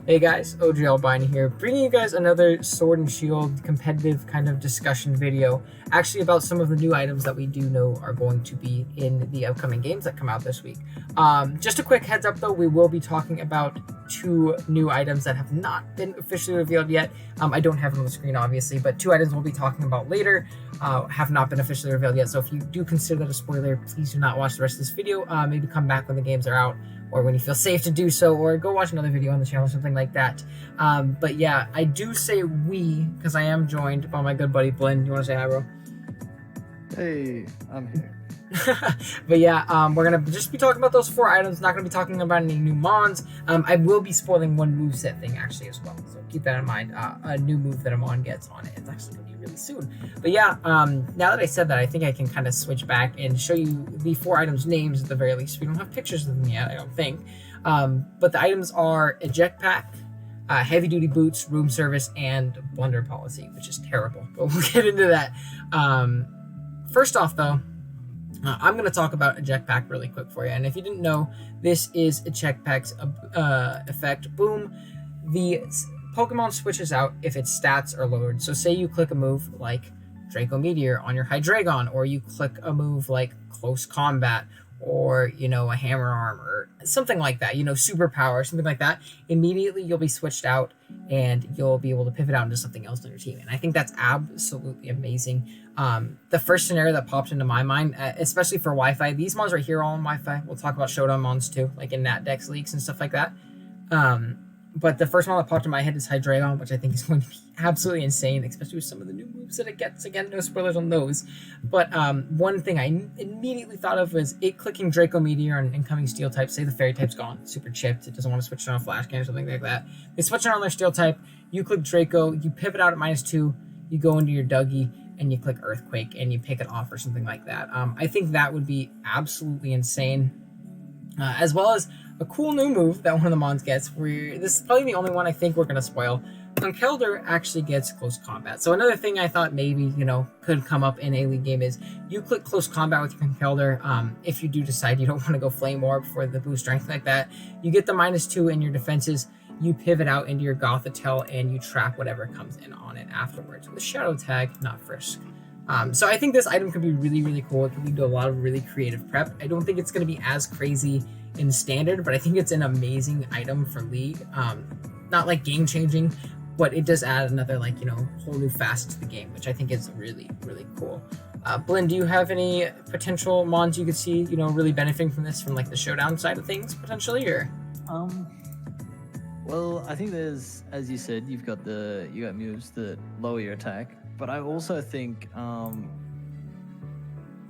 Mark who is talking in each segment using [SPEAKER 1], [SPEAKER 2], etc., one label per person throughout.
[SPEAKER 1] Hey guys, OG Albine here, bringing you guys another Sword and Shield competitive kind of discussion video, actually about some of the new items that we do know are going to be in the upcoming games that come out this week. Just a quick heads up though, we will be talking about two new items that have not been officially revealed yet. I don't have it on the screen obviously, but two items we'll be talking about later have not been officially revealed yet. So if you do consider that a spoiler, please do not watch the rest of this video. Maybe come back when the games are out, or when you feel safe to do so, or go watch another video on the channel or something like that. But yeah, I do say we, because I am joined by my good buddy Blinn. You want to say hi, bro?
[SPEAKER 2] Hey, I'm here.
[SPEAKER 1] But yeah, we're going to just be talking about those four items, not going to be talking about any new mons. I will be spoiling one moveset thing actually as well, so keep that in mind. A new move that a mon gets on it. It's actually going to be really soon. But yeah, now that I said that, I think I can kind of switch back and show you the four items names at the very least. We don't have pictures of them yet, I don't think. But the items are a jetpack, heavy duty boots, room service, and blunder policy, which is terrible, but we'll get into that. First off though, I'm going to talk about a jetpack really quick for you. And if you didn't know, this is a jetpack's effect. Boom. The Pokemon switches out if its stats are lowered. So say you click a move like Draco Meteor on your Hydreigon, or you click a move like Close Combat, or, you know, a Hammer Arm, or something like that, you know, Superpower, something like that, immediately you'll be switched out and you'll be able to pivot out into something else on your team. And I think that's absolutely amazing. The first scenario that popped into my mind, especially for Wi-Fi, these mons right here are all on Wi-Fi. We'll talk about Showdown mons too, like in Nat Dex leaks and stuff like that. But the first one that popped in my head is Hydreigon, which I think is going to be absolutely insane, especially with some of the new moves that it gets. Again, no spoilers on those. But one thing I immediately thought of was it clicking Draco Meteor on incoming Steel type. Say the Fairy type's gone, super chipped, it doesn't want to switch on a Flash Cannon or something like that. They switch on their Steel type, you click Draco, you pivot out at -2, you go into your Dougie, and you click Earthquake, and you pick it off or something like that. I think that would be absolutely insane. As well as a cool new move that one of the mons gets, where this is probably the only one I think we're going to spoil. Conkeldurr actually gets Close Combat. So another thing I thought maybe, you know, could come up in a league game is you click Close Combat with your Conkeldurr. If you do decide you don't want to go Flame Orb for the boost strength like that, you get the -2 in your defenses, you pivot out into your Gothitelle, and you trap whatever comes in on it afterwards with Shadow Tag, not Frisk. So I think this item could be really, really cool. It could lead to a lot of really creative prep. I don't think it's going to be as crazy in Standard, but I think it's an amazing item for League. Not like game-changing, but it does add another, like, you know, whole new facet to the game, which I think is really, really cool. Blinn, do you have any potential mons you could see, you know, really benefiting from this, from like the Showdown side of things potentially, or?
[SPEAKER 2] Well, I think there's, as you said, you got moves that lower your attack, but I also think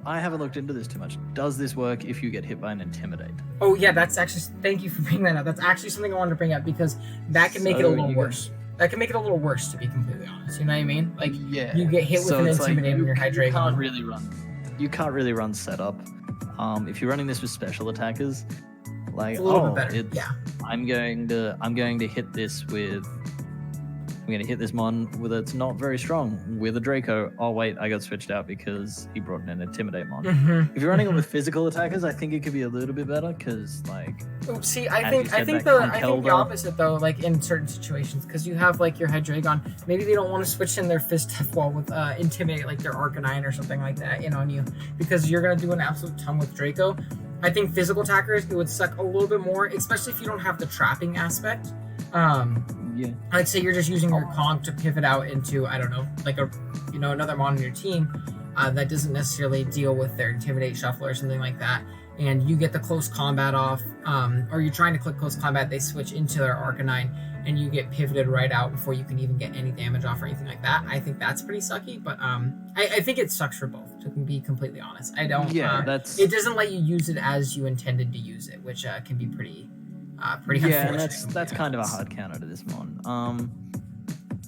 [SPEAKER 2] I haven't looked into this too much. Does this work if you get hit by an Intimidate?
[SPEAKER 1] Oh yeah, that's actually, thank you for bringing that up. That's actually something I wanted to bring up, because that can make it a little worse. That can make it a little worse, to be completely honest. You know what I mean? Like, yeah, you get hit with an Intimidate on your Hydreigon.
[SPEAKER 2] You can't really run setup. If you're running this with special attackers, like,
[SPEAKER 1] it's a little bit better. Yeah.
[SPEAKER 2] I'm going to hit this with. I'm going to hit this mon with it's not very strong with a Draco. Oh wait, I got switched out because he brought in an Intimidate mon. If you're running it with physical attackers, I think it could be a little bit better, because like.
[SPEAKER 1] Oh, see, I think the opposite though. Like in certain situations, because you have like your Hydreigon, maybe they don't want to switch in their Fist Wall with Intimidate, like their Arcanine or something like that, in on you, because you're gonna do an absolute ton with Draco. I think physical attackers, it would suck a little bit more, especially if you don't have the trapping aspect.
[SPEAKER 2] Yeah.
[SPEAKER 1] I'd say you're just using your Conk to pivot out into, I don't know, like a, you know, another mon on your team that doesn't necessarily deal with their Intimidate Shuffler or something like that, and you get the Close Combat off, or you're trying to click Close Combat, they switch into their Arcanine, and you get pivoted right out before you can even get any damage off or anything like that. I think that's pretty sucky, but I think it sucks for both, to be completely honest. I don't. Yeah, it doesn't let you use it as you intended to use it, which can be pretty unfortunate.
[SPEAKER 2] Yeah, that's kind of a hard counter to this mon.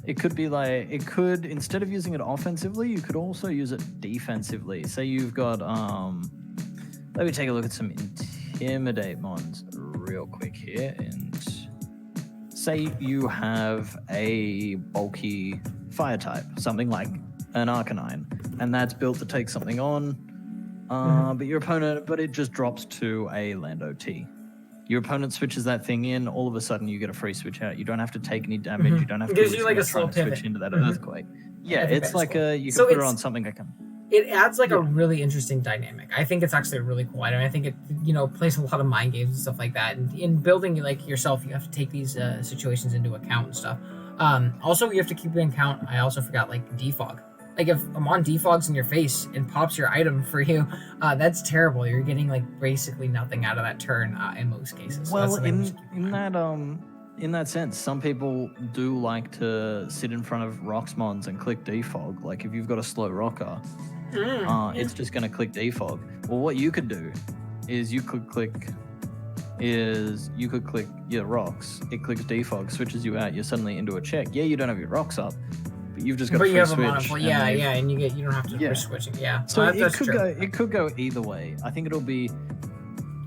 [SPEAKER 2] It could be like, instead of using it offensively, you could also use it defensively. Say you've got let me take a look at some Intimidate mons real quick here, and say you have a bulky fire type, something like an Arcanine, and that's built to take something on, but your opponent, but it just drops to a Land OT. Your opponent switches that thing in, all of a sudden you get a free switch out. You don't have to take any damage. You don't have to
[SPEAKER 1] Gives you like a
[SPEAKER 2] risk
[SPEAKER 1] slow
[SPEAKER 2] trying to switch
[SPEAKER 1] pivot.
[SPEAKER 2] into that earthquake. Yeah,
[SPEAKER 1] think
[SPEAKER 2] it's
[SPEAKER 1] that's
[SPEAKER 2] like
[SPEAKER 1] cool.
[SPEAKER 2] you can
[SPEAKER 1] So
[SPEAKER 2] put it
[SPEAKER 1] it's-
[SPEAKER 2] on something that can.
[SPEAKER 1] It adds like
[SPEAKER 2] Yeah.
[SPEAKER 1] a really interesting dynamic. I think it's actually a really cool item. I think it, plays a lot of mind games and stuff like that. And in building like yourself, you have to take these situations into account and stuff. Also, you have to keep in account. I also forgot like defog. Like if Amon defogs in your face and pops your item for you, that's terrible. You're getting like basically nothing out of that turn in most cases. So
[SPEAKER 2] Well,
[SPEAKER 1] that's something we should keep mind.
[SPEAKER 2] in that sense, some people do like to sit in front of rocks mons and click defog. Like if you've got a slow rocker, it's just going to click defog. Well, what you could do is you could click your rocks. It clicks defog, switches you out. You're suddenly into a check. Yeah, you don't have your rocks up, but you've just got
[SPEAKER 1] But
[SPEAKER 2] a
[SPEAKER 1] you
[SPEAKER 2] free
[SPEAKER 1] have
[SPEAKER 2] switch.
[SPEAKER 1] a monopoly, and you don't have to risk switching. Yeah,
[SPEAKER 2] So
[SPEAKER 1] that's true.
[SPEAKER 2] it could go either way. I think it'll be.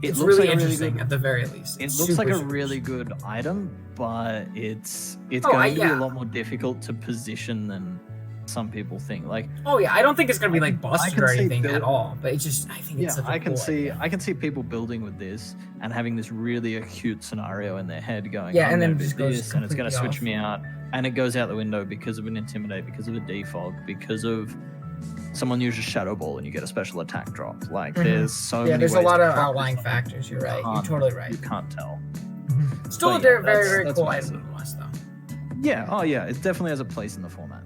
[SPEAKER 1] It's
[SPEAKER 2] looks
[SPEAKER 1] really
[SPEAKER 2] like
[SPEAKER 1] interesting
[SPEAKER 2] good,
[SPEAKER 1] at the very least.
[SPEAKER 2] it
[SPEAKER 1] It's
[SPEAKER 2] looks like
[SPEAKER 1] super,
[SPEAKER 2] a
[SPEAKER 1] super
[SPEAKER 2] really
[SPEAKER 1] interesting.
[SPEAKER 2] good item, but it's going to be a lot more difficult to position than some people think. Like,
[SPEAKER 1] oh yeah, I don't think it's gonna be like busted
[SPEAKER 2] can
[SPEAKER 1] or
[SPEAKER 2] see
[SPEAKER 1] anything at all. But it's just, I think it's such a
[SPEAKER 2] I can
[SPEAKER 1] cool
[SPEAKER 2] see
[SPEAKER 1] idea.
[SPEAKER 2] I can see people building with this and having this really acute scenario in their head going,
[SPEAKER 1] Yeah,
[SPEAKER 2] I'm
[SPEAKER 1] and then
[SPEAKER 2] gonna
[SPEAKER 1] just
[SPEAKER 2] do
[SPEAKER 1] goes
[SPEAKER 2] this and it's going to
[SPEAKER 1] completely
[SPEAKER 2] switch
[SPEAKER 1] off.
[SPEAKER 2] me out, and it goes out the window because of an intimidate, because of a defog, because of someone uses shadow ball and you get a special attack drop. Like there's so many
[SPEAKER 1] there's a
[SPEAKER 2] ways
[SPEAKER 1] lot
[SPEAKER 2] to
[SPEAKER 1] of
[SPEAKER 2] drop
[SPEAKER 1] outlying
[SPEAKER 2] this.
[SPEAKER 1] factors. You're right. You're
[SPEAKER 2] can't-
[SPEAKER 1] totally right.
[SPEAKER 2] You can't tell.
[SPEAKER 1] Still
[SPEAKER 2] But
[SPEAKER 1] a
[SPEAKER 2] yeah,
[SPEAKER 1] very,
[SPEAKER 2] that's-
[SPEAKER 1] very
[SPEAKER 2] that's
[SPEAKER 1] cool
[SPEAKER 2] my
[SPEAKER 1] item
[SPEAKER 2] sort of-
[SPEAKER 1] nonetheless, though.
[SPEAKER 2] Yeah, oh yeah, it definitely has a place in the format.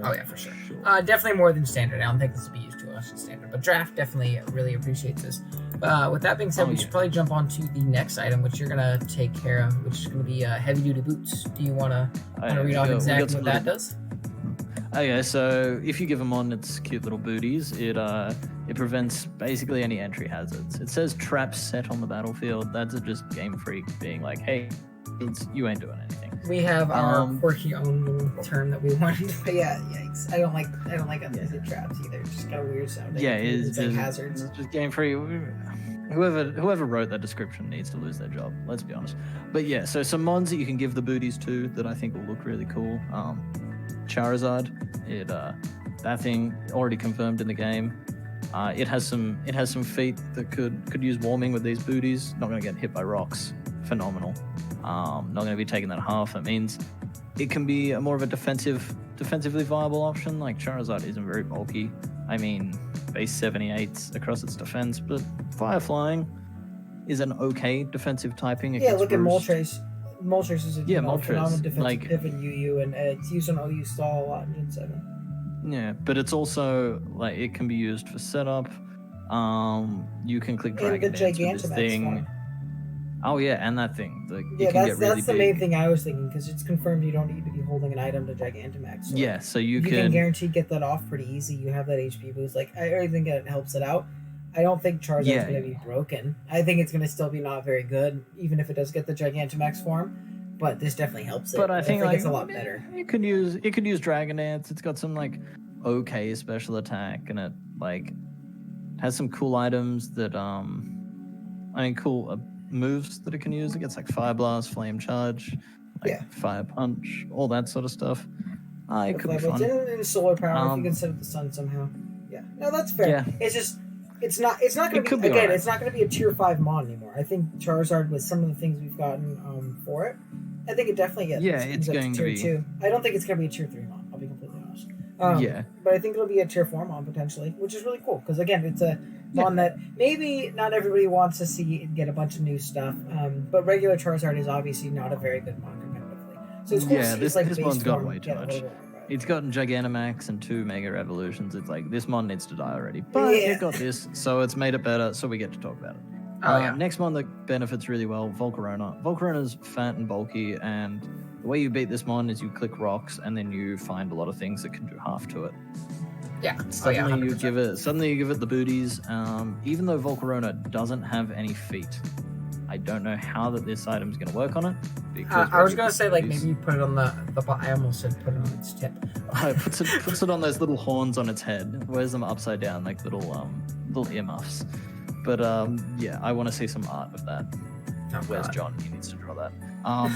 [SPEAKER 1] Oh yeah, for sure. Definitely more than standard. I don't think this will be used too much in standard, but draft definitely really appreciates this. With that being said, we should probably jump on to the next item, which you're gonna take care of, which is gonna be heavy duty boots. Do you wanna read off exactly what that does?
[SPEAKER 2] Okay, so if you give them on its cute little booties, it prevents basically any entry hazards. It says traps set on the battlefield. That's just Game Freak being like, hey, you ain't doing anything.
[SPEAKER 1] We have our quirky own little term that we wanted, but yeah, yikes! I don't like unlimited traps either. It's just kind of weird sounding.
[SPEAKER 2] Yeah,
[SPEAKER 1] it's like hazards.
[SPEAKER 2] It's just Game Freak. Whoever wrote that description needs to lose their job. Let's be honest. But yeah, so some mons that you can give the booties to that I think will look really cool. Charizard, that thing already confirmed in the game. It has some feet that could use warming with these booties. Not going to get hit by rocks. Phenomenal. Not going to be taking that half. That means it can be a more of a defensively viable option. Like Charizard isn't very bulky. I mean, base 78 across its defense, but Fire Flying is an okay defensive typing.
[SPEAKER 1] Yeah, look at Moltres. Moltres is a
[SPEAKER 2] Moltres,
[SPEAKER 1] phenomenal defensive
[SPEAKER 2] like,
[SPEAKER 1] pivot UU, and it's used on OU stall a lot in Gen 7.
[SPEAKER 2] Yeah, but it's also like it can be used for setup. You can click Dragon Dance with this thing.
[SPEAKER 1] One.
[SPEAKER 2] Oh yeah, and that thing. Like,
[SPEAKER 1] Yeah,
[SPEAKER 2] you can get really
[SPEAKER 1] that's the
[SPEAKER 2] big.
[SPEAKER 1] main thing I was thinking, because it's confirmed you don't need to be holding an item to Gigantamax. So
[SPEAKER 2] Yeah, so you
[SPEAKER 1] can
[SPEAKER 2] can
[SPEAKER 1] guarantee get that off pretty easy. You have that HP boost. Like, I really think it helps it out. I don't think Charizard's going to be broken. I think it's going to still be not very good, even if it does get the Gigantamax form. But this definitely helps it.
[SPEAKER 2] But I think like,
[SPEAKER 1] it's a lot better.
[SPEAKER 2] It could use Dragon Dance. It's got some like okay special attack, and it like has some cool items that cool moves that it can use. It gets like Fire Blast, Flame Charge, like Fire Punch, all that sort of stuff. It could be fun.
[SPEAKER 1] And solar power, if you can set up the sun somehow. Yeah, no, that's fair.
[SPEAKER 2] Yeah.
[SPEAKER 1] It's just. It's not going to be again. Right. It's not going to be a tier 5 mon anymore. I think Charizard, with some of the things we've gotten for it, I think it definitely gets.
[SPEAKER 2] Yeah, it's going to be
[SPEAKER 1] tier 2. I don't think it's going to be a tier 3 mon. I'll be completely honest.
[SPEAKER 2] Yeah,
[SPEAKER 1] but I think it'll be a tier 4 mon potentially, which is really cool because again, it's a mon that maybe not everybody wants to see get a bunch of new stuff. But regular Charizard is obviously not a very good mon competitively. So it's cool to see
[SPEAKER 2] this mon's got way too much. It's gotten Gigantamax and 2 Mega Evolutions. It's like, this mon needs to die already. But it got this, so it's made it better, so we get to talk about it. Next mon that benefits really well, Volcarona. Volcarona's fat and bulky, and the way you beat this mon is you click rocks, and then you find a lot of things that can do half to it.
[SPEAKER 1] Yeah.
[SPEAKER 2] Suddenly you give it the booties. Even though Volcarona doesn't have any feet, I don't know how that this item's going to work on it. Because
[SPEAKER 1] I was going to say, like, maybe you put it on the I almost said put it on its tip.
[SPEAKER 2] It puts it on those little horns on its head. Wears them upside down, like little earmuffs. But I want to see some art of that. Where's John? He needs to draw that.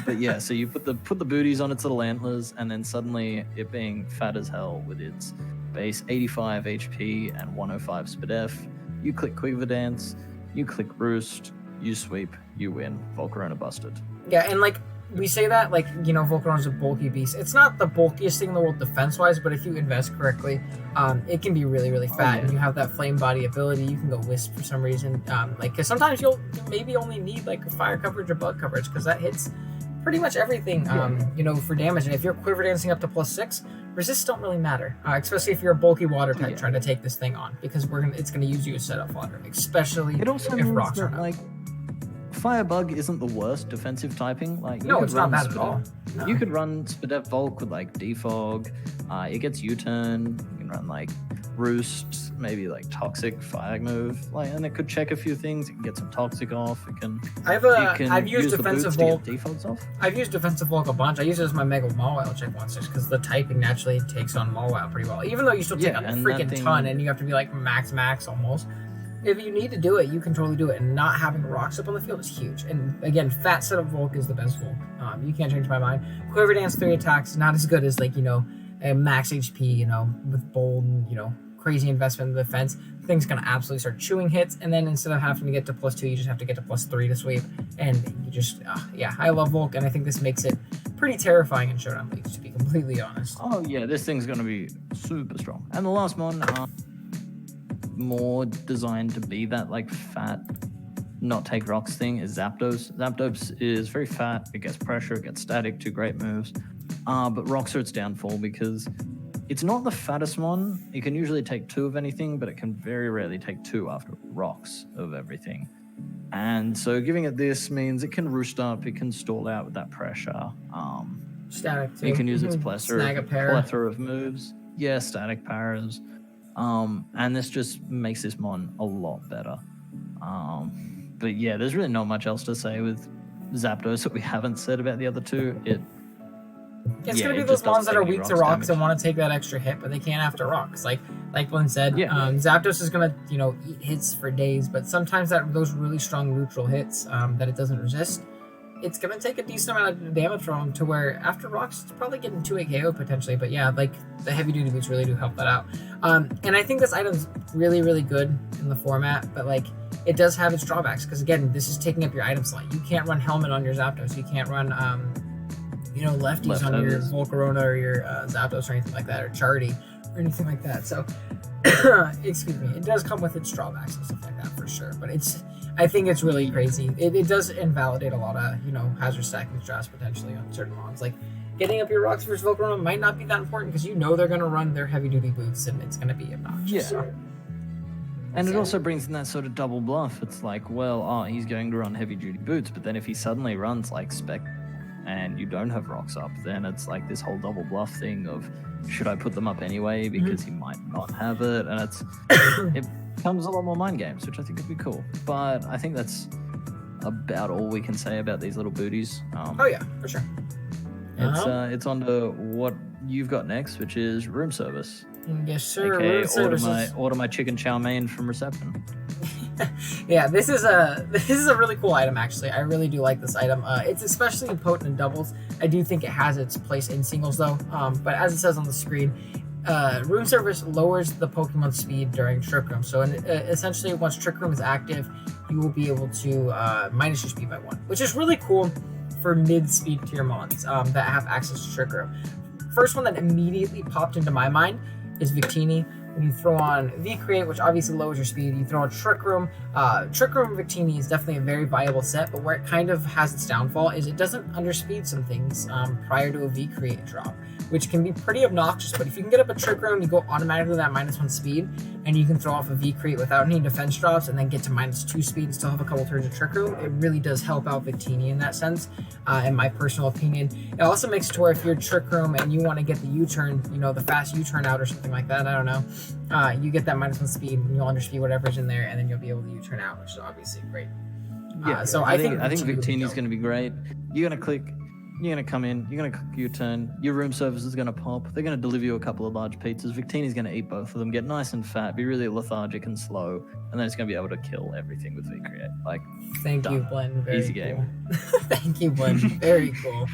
[SPEAKER 2] But yeah, so you put the booties on its little antlers, and then suddenly it being fat as hell with its base 85 HP and 105 SpDef, you click Quiver Dance, you click Roost, you sweep, you win. Volcarona busted.
[SPEAKER 1] Yeah, and like we say that, like, you know, Volcarona's a bulky beast. It's not the bulkiest thing in the world defense-wise, but if you invest correctly, it can be really, really fat. And you have that flame body ability. You can go Wisp for some reason. Because sometimes you maybe only need like fire coverage or bug coverage, because that hits pretty much everything, you know, for damage. And if you're Quiver Dancing up to +6, resists don't really matter, especially if you're a bulky water type trying to take this thing on, because it's gonna use you as setup fodder, especially
[SPEAKER 2] it also
[SPEAKER 1] if
[SPEAKER 2] means
[SPEAKER 1] rocks
[SPEAKER 2] that,
[SPEAKER 1] are
[SPEAKER 2] like, Firebug isn't the worst defensive typing. Like,
[SPEAKER 1] no, it's not bad at all. No.
[SPEAKER 2] You could run Spadef Volk with like Defog. It gets U-turn. You can run like Roost, maybe like Toxic Fire move, like, and it could check a few things. It can get some Toxic off. It can.
[SPEAKER 1] I've used defensive Volk.
[SPEAKER 2] Defaults off.
[SPEAKER 1] I've used defensive Volk a bunch. I use it as my Mega Mawile check once, just because the typing naturally takes on Mawile pretty well. Even though you still take a freaking ton, and you have to be like max almost. If you need to do it, you can totally do it, and not having rocks up on the field is huge. And again, fat setup Volk is the best Volk. You can't change my mind. Quiver Dance 3 attacks, not as good as, like, you know, a max HP, you know, with bold and, you know, crazy investment in the defense. Thing's gonna absolutely start chewing hits, and then instead of having to get to +2, you just have to get to +3 to sweep. And you just, yeah, I love Volk, and I think this makes it pretty terrifying in Showdown Leagues, to be completely honest.
[SPEAKER 2] Oh yeah, this thing's gonna be super strong. And the last one, more designed to be that like fat, not take rocks thing, is Zapdos. Zapdos is very fat, it gets pressure, it gets static, 2 great moves. But rocks are its downfall because it's not the fattest one. It can usually take 2 of anything, but it can very rarely take 2 after rocks of everything. And so giving it this means it can roost up, it can stall out with that pressure.
[SPEAKER 1] Static too.
[SPEAKER 2] It can use its plethora of moves. Yeah, static paras. And this just makes this mon a lot better. But yeah, there's really not much else to say with Zapdos that we haven't said about the other two.
[SPEAKER 1] It's gonna be those ones that are weak to rocks and want to take that extra hit, but they can't after rocks. Like Glenn said, Zapdos is gonna, you know, eat hits for days, but sometimes those really strong neutral hits that it doesn't resist, it's gonna take a decent amount of damage from him, to where after rocks it's probably getting 2 KO potentially. But yeah, like the heavy duty boots really do help that out. And I think this item's really, really good in the format, but like it does have its drawbacks, because again, this is taking up your item slot. You can't run Helmet on your Zapdos. You can't run you know, lefties on your Volcarona or your Zapdos or anything like that, or Charity or anything like that. So excuse me, it does come with its drawbacks and stuff like that for sure, but I think it's really crazy. It does invalidate a lot of, you know, hazard stacking strats potentially on certain mons. Like getting up your rocks versus Volcarona might not be that important, because you know they're going to run their heavy duty boots and it's going to be obnoxious.
[SPEAKER 2] Yeah. And it also brings in that sort of double bluff. It's like, well, he's going to run heavy duty boots, but then if he suddenly runs like Spec and you don't have rocks up, then it's like this whole double bluff thing of, should I put them up anyway because he might not have it? And it becomes a lot more mind games, which I think would be cool. But I think that's about all we can say about these little booties.
[SPEAKER 1] Oh yeah, for sure.
[SPEAKER 2] It's on to what you've got next, which is room service.
[SPEAKER 1] Yes, sir.
[SPEAKER 2] AKA order my chicken chow mein from reception.
[SPEAKER 1] Yeah, this is a really cool item, actually. I really do like this item. It's especially potent in doubles. I do think it has its place in singles though. But as it says on the screen, room service lowers the Pokemon speed during Trick Room. So essentially, once Trick Room is active, you will be able to minus your speed by 1, which is really cool for mid-speed tier mons that have access to Trick Room. First one that immediately popped into my mind is Victini. When you throw on V-Create, which obviously lowers your speed, you throw on Trick Room. Trick Room Victini is definitely a very viable set, but where it kind of has its downfall is it doesn't underspeed some things prior to a V-Create drop, which can be pretty obnoxious. But if you can get up a Trick Room, you go automatically that -1 speed, and you can throw off a V-Create without any defense drops, and then get to -2 speed and still have a couple turns of Trick Room. It really does help out Victini in that sense, in my personal opinion. It also makes it to where if you're Trick Room and you want to get the U-turn, you know, the fast U-turn out or something like that, I don't know, you get that -1 speed, and you'll underspeed whatever's in there, and then you'll be able to U-turn out, which is obviously great. So I think
[SPEAKER 2] Victini's going to be great. You're going to click, you're going to come in, you're going to click U-turn, your room service is going to pop, they're going to deliver you a couple of large pizzas, Victini's going to eat both of them, get nice and fat, be really lethargic and slow, and then it's going to be able to kill everything with V-Create. Like,
[SPEAKER 1] thank you, Glenn. Very
[SPEAKER 2] easy
[SPEAKER 1] cool.
[SPEAKER 2] game.
[SPEAKER 1] Thank you, Glenn. Very cool.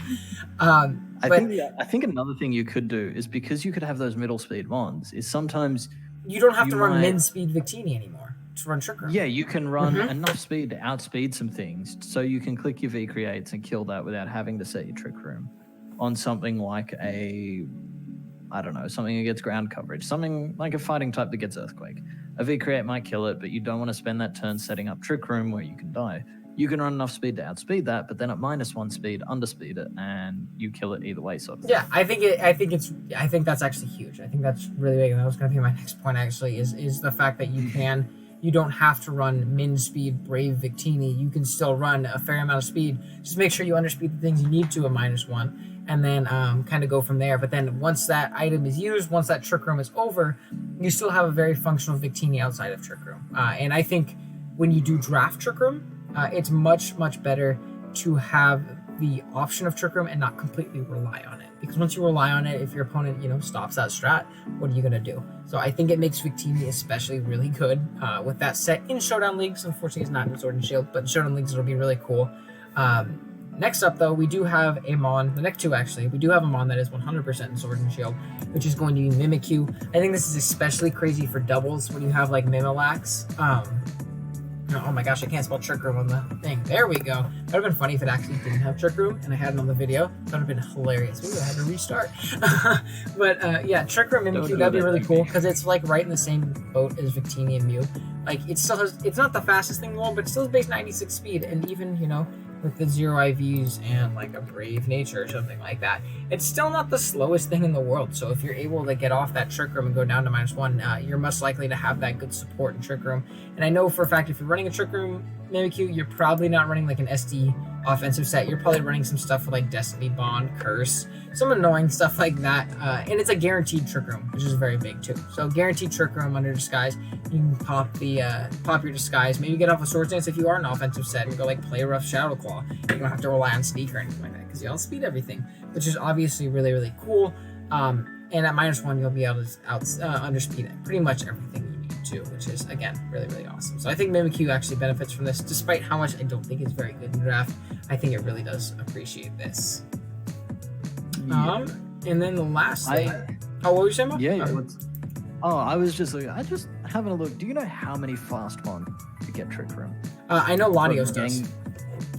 [SPEAKER 2] I think another thing you could do is, because you could have those middle speed mons, is sometimes
[SPEAKER 1] you don't have to run min-speed Victini anymore run Trick Room.
[SPEAKER 2] Yeah, you can run enough speed to outspeed some things, so you can click your V creates and kill that without having to set your Trick Room on something like I don't know, something that gets ground coverage, something like a fighting type that gets Earthquake. A V create might kill it, but you don't want to spend that turn setting up Trick Room where you can die. You can run enough speed to outspeed that, but then at -1 speed, underspeed it, and you kill it either way. Sort of.
[SPEAKER 1] Yeah, I think that's actually huge. I think that's really big, and that was going to be my next point. Actually, is the fact that you don't have to run min speed Brave Victini. You can still run a fair amount of speed. Just make sure you underspeed the things you need to a -1, and then kind of go from there. But then once that item is used, once that Trick Room is over, you still have a very functional Victini outside of Trick Room. And I think when you do draft Trick Room, it's much better to have the option of Trick Room and not completely rely on it. Because once you rely on it, if your opponent, stops that strat, what are you going to do? So I think it makes Victini especially really good with that set in Showdown Leagues. Unfortunately, it's not in Sword and Shield, but in Showdown Leagues, it'll be really cool. Next up, though, we do have a Mon, the next two actually, we do have a Mon that is 100% in Sword and Shield, which is going to be Mimikyu. I think this is especially crazy for doubles when you have like Mimilax. Oh my gosh, I can't spell Trick Room on the thing. There we go. That would have been funny if it actually didn't have Trick Room and I had it on the video. That would have been hilarious. Maybe I had to restart. But yeah, Trick Room Mimikyu, that'd be really cool because it's like right in the same boat as Victini and Mew. Like it still has, it's not the fastest thing in the world, but it still has base 96 speed. And even, with the 0 IVs and like a Brave Nature or something like that, it's still not the slowest thing in the world. So if you're able to get off that Trick Room and go down to -1, you're most likely to have that good support in Trick Room. And I know for a fact if you're running a Trick Room Mimikyu, you're probably not running like an SD offensive set. You're probably running some stuff for like Destiny Bond, Curse, some annoying stuff like that. And it's a guaranteed Trick Room, which is very big too. So guaranteed Trick Room under Disguise. You can pop your Disguise. Maybe get off a Sword Dance if you are an offensive set and go like play Rough Shadow Claw. You don't have to rely on Sneak or anything like that because you outspeed everything, which is obviously really cool. And at -1, you'll be able to underspeed it pretty much everything you need to, which is again really awesome. So I think Mimikyu actually benefits from this, despite how much I don't think it's very good in draft. I think it really does appreciate this.
[SPEAKER 2] Yeah.
[SPEAKER 1] And then the last thing. What were you saying about?
[SPEAKER 2] Yeah. I was just having a look. Do you know how many fast Mon to get Trick Room?
[SPEAKER 1] I know Latios does.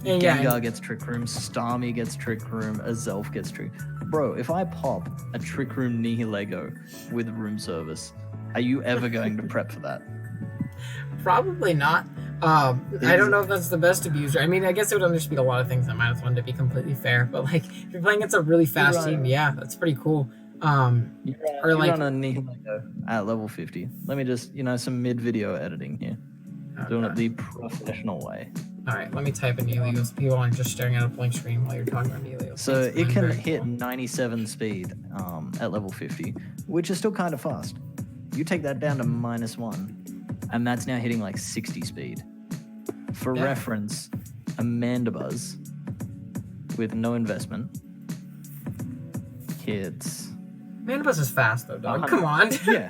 [SPEAKER 2] Gengar gets Trick Room, Starmie gets Trick Room, Azelf gets Trick. Bro, if I pop a Trick Room Nihilego with room service, are you ever going to prep for that?
[SPEAKER 1] Probably not. I don't know if that's the best abuser. I mean, I guess it would underspeed a lot of things at -1 to be completely fair. But like, if you're playing against a really fast team, yeah, that's pretty cool.
[SPEAKER 2] You run a Nihilego at level 50. Let me just, some mid-video editing here. Okay. Doing it the professional way.
[SPEAKER 1] All right, let me type in Nihilego so people aren't just staring at a blank screen while you're talking about Nihilego.
[SPEAKER 2] So it can hit 97 speed at level 50, which is still kind of fast. You take that down to -1, and that's now hitting like 60 speed. For reference, a Mandibuzz with no investment hits...
[SPEAKER 1] Mandibuzz is fast though, dog. Come on.
[SPEAKER 2] Yeah.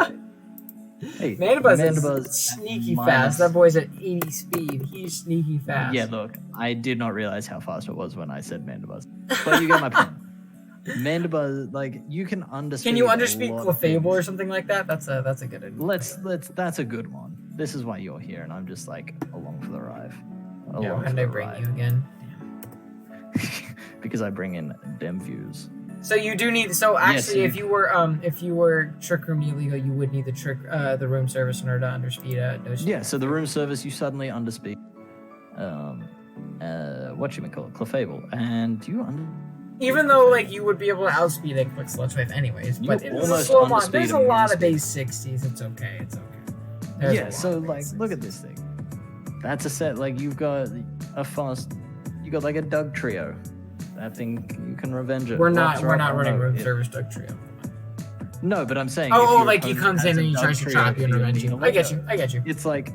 [SPEAKER 2] Hey,
[SPEAKER 1] Mandibuzz is sneaky fast. That boy's at 80 speed. He's sneaky fast.
[SPEAKER 2] Yeah, look, I did not realize how fast it was when I said Mandibuzz. But you get my point. Mandibuzz, like, you can underspeed. Can
[SPEAKER 1] you underspeed Clefable or something like that? That's a good idea.
[SPEAKER 2] That's a good one. This is why you're here, and I'm just like along for the ride.
[SPEAKER 1] Yeah, when did I bring you again?
[SPEAKER 2] Because I bring in dem views.
[SPEAKER 1] So you do need. So actually, if you were Trick Room illegal, you would need the room service in order to underspeed Noseed.
[SPEAKER 2] Yeah. So the room service, you suddenly underspeed. Whatchamacallit, Clefable, and you
[SPEAKER 1] Even though like you would be able to outspeed a quick Sludge Wave anyways, but it's a slow Mon. There's a lot of base 60s. It's okay. It's okay.
[SPEAKER 2] Yeah. So like, look at this thing. That's a set. Like you've got a fast. You got like a Doug Trio. I think you can revenge it.
[SPEAKER 1] We're not running room service Doug Trio.
[SPEAKER 2] No, but I'm saying.
[SPEAKER 1] Oh, like he comes in and he tries to trap you and revenge you. I get you.
[SPEAKER 2] It's like.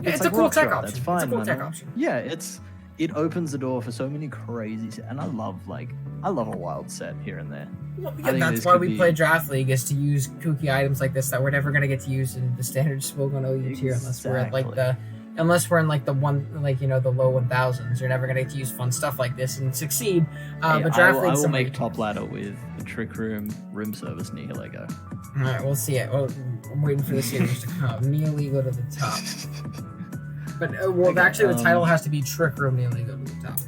[SPEAKER 1] It's a cool tech option. That's fine. It's a cool tech option.
[SPEAKER 2] Yeah, it opens the door for so many crazy, and I love a wild set here and there.
[SPEAKER 1] Well, yeah, that's why we play Draft League, is to use kooky items like this that we're never gonna get to use in the standard Spogon OU tier unless we're at like the. Unless we're in like the one, like the low 1000s, you're never gonna get to use fun stuff like this and succeed. But Draft League,
[SPEAKER 2] I will make top ladder with the Trick Room service Nihilego.
[SPEAKER 1] All right, we'll see it. Well, I'm waiting for the series to come. Neoligo to the top. But actually, the title has to be Trick Room Neoligo to the top.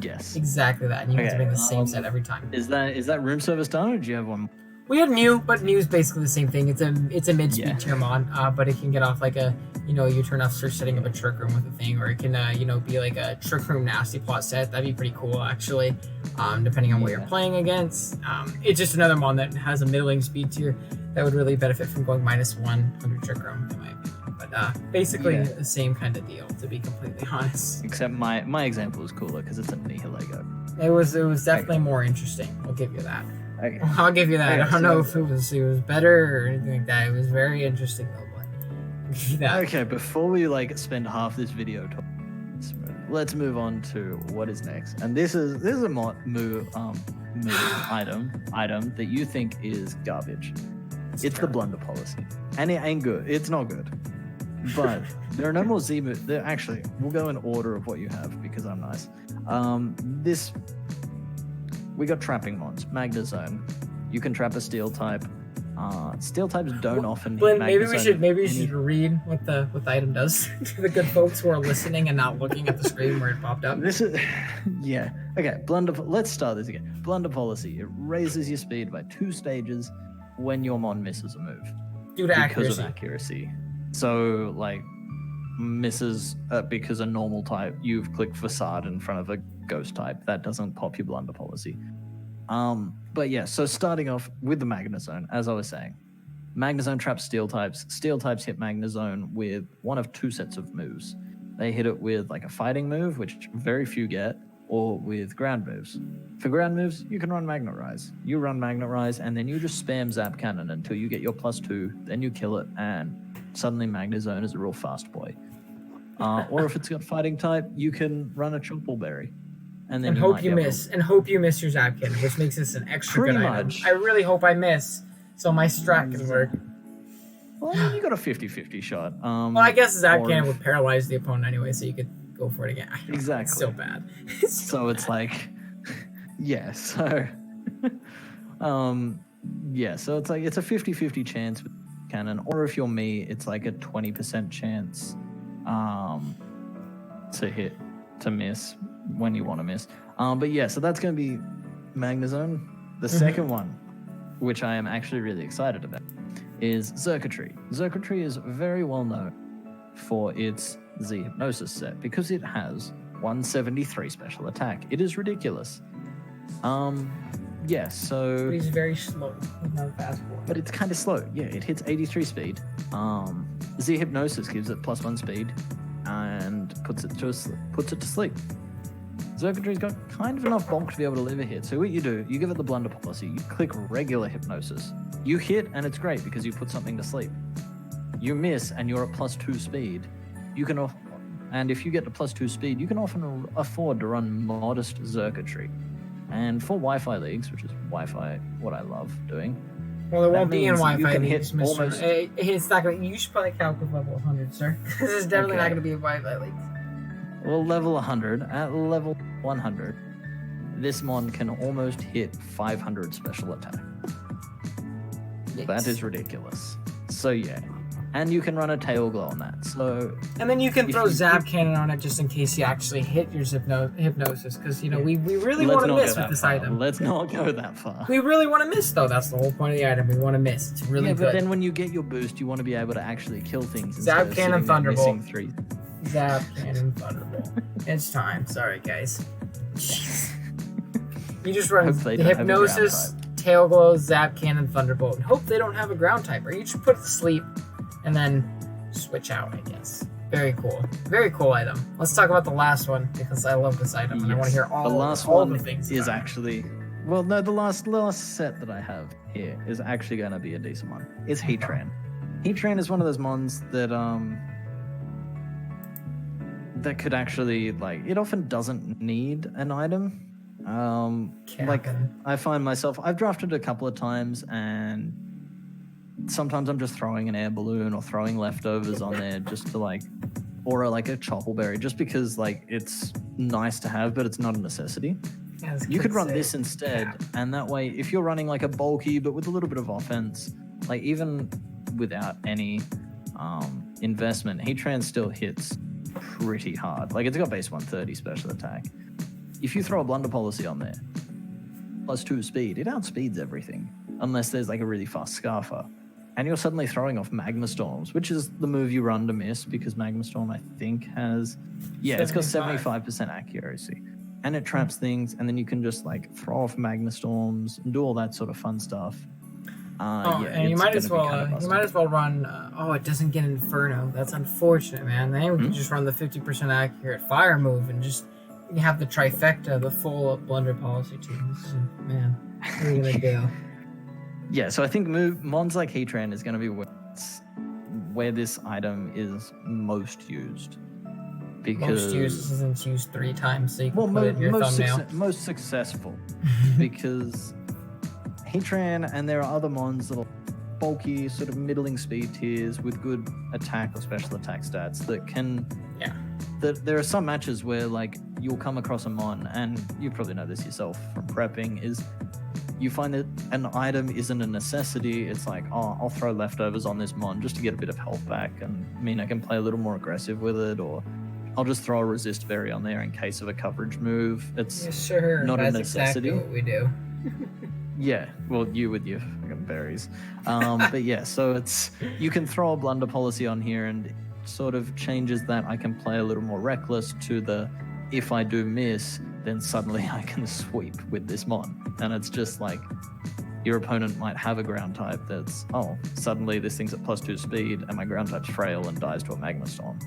[SPEAKER 2] Yes.
[SPEAKER 1] Exactly that. And you have to bring the same set every time.
[SPEAKER 2] Is that room service done, or do you have one?
[SPEAKER 1] We had Mew, but Mew's basically the same thing. It's a mid-speed tier mon, but it can get off like a, you turn off search setting of a Trick Room with a thing, or it can, be like a Trick Room Nasty Plot set. That'd be pretty cool, actually, depending on what you're playing against. It's just another mon that has a middling speed tier that would really benefit from going -1 under Trick Room, in my opinion. But basically the same kind of deal, to be completely honest.
[SPEAKER 2] Except my example is cooler because it's a Nihilego.
[SPEAKER 1] It was definitely more interesting. I'll give you that.
[SPEAKER 2] Okay.
[SPEAKER 1] I'll give you that. I don't know if it was better or anything like that. It was very interesting though. But I'll give you that.
[SPEAKER 2] Okay, before we spend half this video talking, let's move on to what is next. And this is a item that you think is garbage. It's the blunder policy, and it ain't good. It's not good. But there are no more Z moves. Actually, we'll go in order of what you have because I'm nice. We got trapping mons, Magnezone. You can trap a steel type. Steel types don't often hit
[SPEAKER 1] Blinn,
[SPEAKER 2] Magnezone.
[SPEAKER 1] maybe we should read what the item does to the good folks who are listening and not looking at the screen where it popped up.
[SPEAKER 2] This is okay. Let's start this again. Blunder policy. It raises your speed by 2 stages when your mon misses a move.
[SPEAKER 1] Due to
[SPEAKER 2] because of accuracy. So misses because a normal type, you've clicked Facade in front of a ghost type. That doesn't pop your blunder policy. But yeah, so starting off with the Magnezone, as I was saying, Magnezone traps steel types. Steel types hit Magnezone with one of 2 sets of moves. They hit it with like a fighting move, which very few get, or with ground moves. For ground moves, you can run Magnet Rise. You run Magnet Rise, and then you just spam Zap Cannon until you get your +2, then you kill it, and suddenly Magnezone is a real fast boy. Or if it's got fighting type, you can run a Choppleberry. And
[SPEAKER 1] hope you miss your Zap Cannon, which makes this an extra
[SPEAKER 2] Pretty
[SPEAKER 1] good
[SPEAKER 2] much.
[SPEAKER 1] item. I really hope I miss, so my strat can work.
[SPEAKER 2] Well, you got a 50-50 shot.
[SPEAKER 1] Well, I guess Zap Cannon would paralyze the opponent anyway, so you could go for it again.
[SPEAKER 2] Exactly.
[SPEAKER 1] It's still bad.
[SPEAKER 2] So it's like, yeah. So, so it's like it's a 50-50 chance with cannon, or if you're me, it's like a 20% chance to miss when you want to miss. But yeah, so that's going to be Magnezone. The second one, which I am actually really excited about, is Circuitry. Circuitry is very well known for its Z Hypnosis set because it has 173 special attack. It is ridiculous. So...
[SPEAKER 1] But he's very slow. He's not fast forward.
[SPEAKER 2] But it's kind of slow. Yeah, it hits 83 speed. Z Hypnosis gives it +1 speed and puts it to sleep. Circuitry's got kind of enough bulk to be able to live a hit. So what you do, you give it the blunder policy. You click regular Hypnosis. You hit, and it's great because you put something to sleep. You miss, and you're at +2 speed. And if you get to +2 speed, you can often afford to run modest Circuitry. And for Wi-Fi leagues, which is Wi-Fi, what I love doing.
[SPEAKER 1] Well, it won't be in Wi-Fi leagues,
[SPEAKER 2] Mr.
[SPEAKER 1] Almost... It's not going to... You should probably calc with level 100, sir. This is definitely not going to be a Wi-Fi league.
[SPEAKER 2] Well, level 100. At level 100, this mon can almost hit 500 special attack.
[SPEAKER 1] Yes.
[SPEAKER 2] That is ridiculous. So yeah. And you can run a tail glow on that. So
[SPEAKER 1] and then you can throw Zap Cannon on it just in case you actually hit your Hypnosis, because we really want to miss with this item.
[SPEAKER 2] Let's not go that far.
[SPEAKER 1] We really want to miss though. That's the whole point of the item. We want to miss. It's really good.
[SPEAKER 2] But then when you get your boost, you want to be able to actually kill things.
[SPEAKER 1] Zap Cannon Thunderbolt.
[SPEAKER 2] 3.
[SPEAKER 1] Zap Cannon Thunderbolt. It's time. Sorry guys. Jeez. You just run the Hypnosis, Tail Glow, Zap Cannon, Thunderbolt, and hope they don't have a ground type, or you just put it to sleep and then switch out, I guess. Very cool. Very cool item. Let's talk about the last one, because I love this item, and I want to hear all the things.
[SPEAKER 2] Is actually... Well, no, the last set that I have here is actually going to be a decent one. It's Heatran. Heatran is one of those mons that could actually, it often doesn't need an item. I find myself, I've drafted a couple of times, and sometimes I'm just throwing an air balloon or throwing leftovers on there just to or a Choppleberry, just because it's nice to have, but it's not a necessity. You could run this instead, and that way, if you're running a bulky but with a little bit of offense, even without any investment, Heatran still hits pretty hard. Like, it's got base 130 special attack. If you throw a Blunder Policy on there, +2 speed, it outspeeds everything, unless there's like a really fast Scarfer. And you're suddenly throwing off Magma Storms, which is the move you run to miss, because Magma Storm, I think, has... Yeah, it's got 75% accuracy. And it traps things, and then you can just like throw off Magma Storms and do all that sort of fun stuff.
[SPEAKER 1] And you might as well run. It doesn't get Inferno. That's unfortunate, man. Then we can just run the 50% accurate Fire move and just have the trifecta, the full Blunder Policy team. Man, what are you gonna do?
[SPEAKER 2] Yeah, so I think mons like Heatran is gonna be where this item is most used. Because
[SPEAKER 1] most used isn't used 3 times, so you can put it in your thumbnail.
[SPEAKER 2] Most successful, because Heatran, and there are other mons that are bulky, sort of middling speed tiers with good attack or special attack stats that can...
[SPEAKER 1] Yeah.
[SPEAKER 2] There are some matches where, like, you'll come across a mon, and you probably know this yourself from prepping, is you find that an item isn't a necessity. It's like, I'll throw leftovers on this mon just to get a bit of health back, and I can play a little more aggressive with it, or I'll just throw a resist berry on there in case of a coverage move. It's not a necessity. That's exactly
[SPEAKER 1] what we do.
[SPEAKER 2] Yeah, well, you with your fucking berries. But yeah, so you can throw a Blunder Policy on here, and it sort of changes that. I can play a little more reckless to the, if I do miss, then suddenly I can sweep with this mon. And it's just like, your opponent might have a ground type that's, suddenly this thing's at +2 speed, and my ground type's frail and dies to a Magma Storm.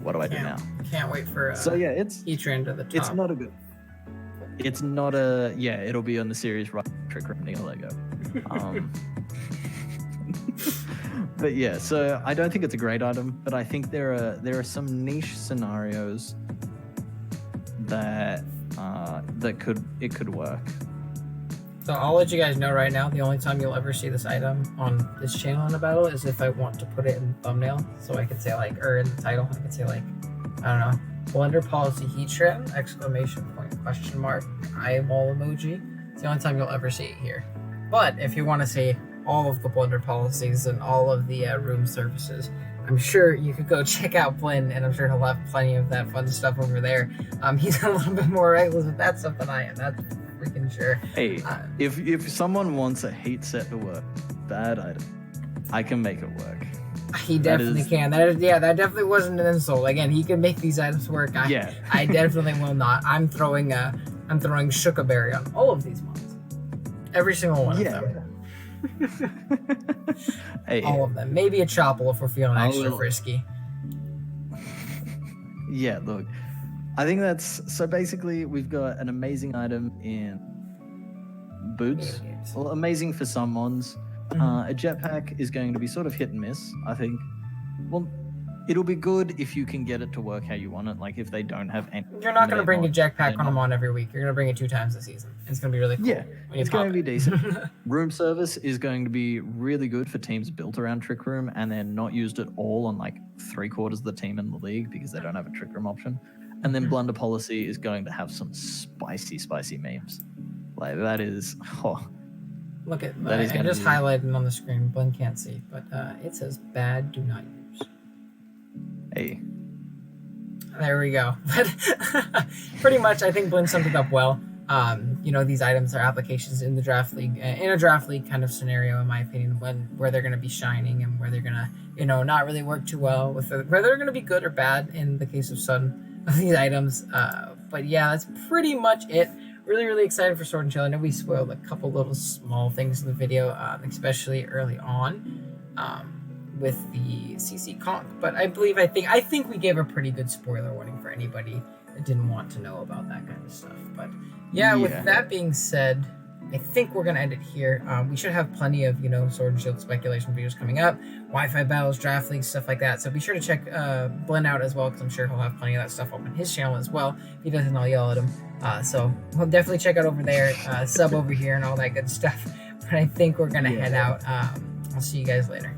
[SPEAKER 2] What do I do now?
[SPEAKER 1] Can't wait for
[SPEAKER 2] it's
[SPEAKER 1] Heatran to the top.
[SPEAKER 2] It's not a it'll be on the series right Trick Room Neo Lego. But yeah, so I don't think it's a great item, but I think there are some niche scenarios that could work.
[SPEAKER 1] So I'll let you guys know right now, the only time you'll ever see this item on this channel in a battle is if I want to put it in the thumbnail. So I could say or in the title, I could say I don't know, Blunder Policy Heatran, !, question mark, eyeball emoji. It's the only time you'll ever see it here. But if you want to see all of the Blunder Policies and all of the room services, I'm sure you could go check out Blinn, and I'm sure he'll have plenty of that fun stuff over there. He's a little bit more reckless with that stuff than I am. That's freaking sure.
[SPEAKER 2] Hey, if someone wants a hate set to work, bad item, I can make it work.
[SPEAKER 1] He definitely can. That definitely wasn't an insult. Again, he can make these items work. I definitely will not. I'm throwing Shuka Berry on all of these mons. Every single one of them.
[SPEAKER 2] Hey,
[SPEAKER 1] all of them. Maybe a Chople if we're feeling extra frisky.
[SPEAKER 2] Yeah, look. I think so basically we've got an amazing item in boots. Well, amazing for some mons. A Jetpack is going to be sort of hit and miss, I think. Well, it'll be good if you can get it to work how you want it. Like, if they don't have any...
[SPEAKER 1] You're not going to bring a Jetpack on them on every week. You're going to bring it 2 times a season. It's going to be really cool.
[SPEAKER 2] Yeah, it's going to be decent. Room service is going to be really good for teams built around Trick Room, and they're not used at all on like 3/4 of the team in the league because they don't have a Trick Room option. And then Blunder Policy is going to have some spicy memes. Like, that is...
[SPEAKER 1] Look at that. I just highlighted on the screen. Blinn can't see, but it says "bad, do not use."
[SPEAKER 2] Hey.
[SPEAKER 1] There we go. But pretty much, I think Blinn summed it up well. These items are applications in the draft league, in a draft league kind of scenario, in my opinion, where they're going to be shining and where they're going to, not really work too well with whether they're going to be good or bad in the case of some of these items. But yeah, that's pretty much it. Really, really excited for Sword and Shield. I know we spoiled a couple little small things in the video, especially early on with the CC Conk. But I think we gave a pretty good spoiler warning for anybody that didn't want to know about that kind of stuff. But yeah, with that being said, I think we're going to end it here. We should have plenty of, Sword and Shield speculation videos coming up, Wi-Fi battles, draft leagues, stuff like that. So be sure to check Blinn out as well, because I'm sure he'll have plenty of that stuff up on his channel as well. If he doesn't, I'll yell at him. So we'll definitely check out over there, sub over here and all that good stuff. But I think we're going to head out. I'll see you guys later.